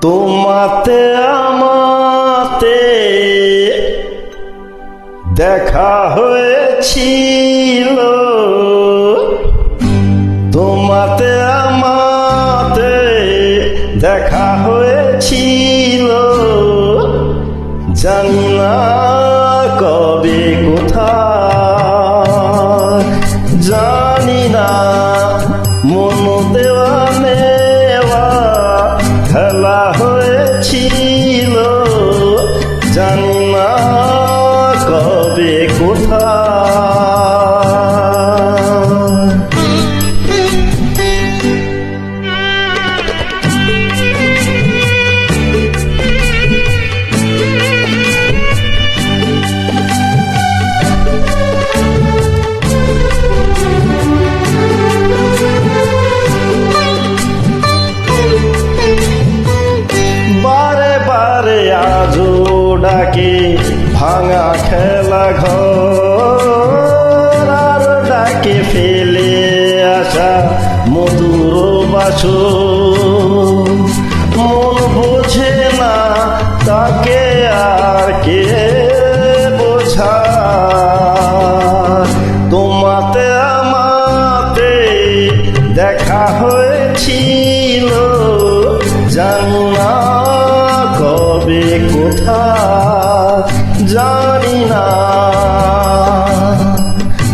তোমাতে আমাতে দেখা হয়েছিল, তোমাতে আমাতে দেখা হয়েছিল, জানি না কবে কোথায়, জানি না মন দেওয়া নেওয়া খেলা হয়েছিল, জানি না কবে কোথায়। আজও ডাকে ভাঙা খেলা ঘর, আর ডাকে ফেলে আসা মধুর বাসর, মন বোঝে না তাকে আর কে বোঝায়। তোমাতে আমাতে দেখা হয়েছিল, জানি না কবে কোথায়, জানি না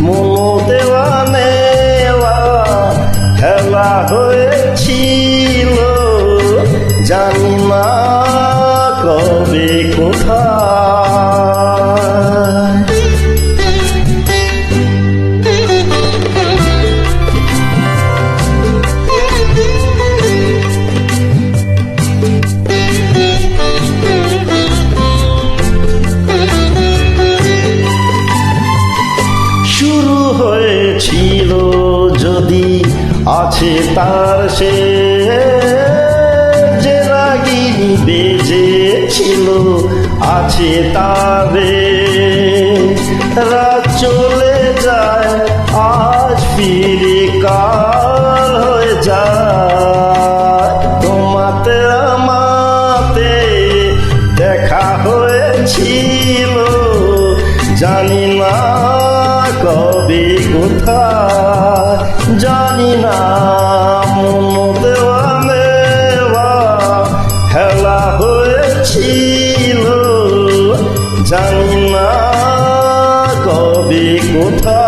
মন দেওয়া নেওয়া খেলা হয়েছিল, জানি না কবে কোথায়। শুরু হয়েছিল যদি আছে তার সে, যে রাগিনী বেজেছিল আছে তারে, রাত চলে যায় আজ ফিরে কাল হয়ে যায়। তোমাতে আমাতে দেখা হয়েছিল, জানি না কবে কোথায়, জানি না মন দেওয়া নেওয়া খেলা হয়েছিল, জানি না কবে কোথায়।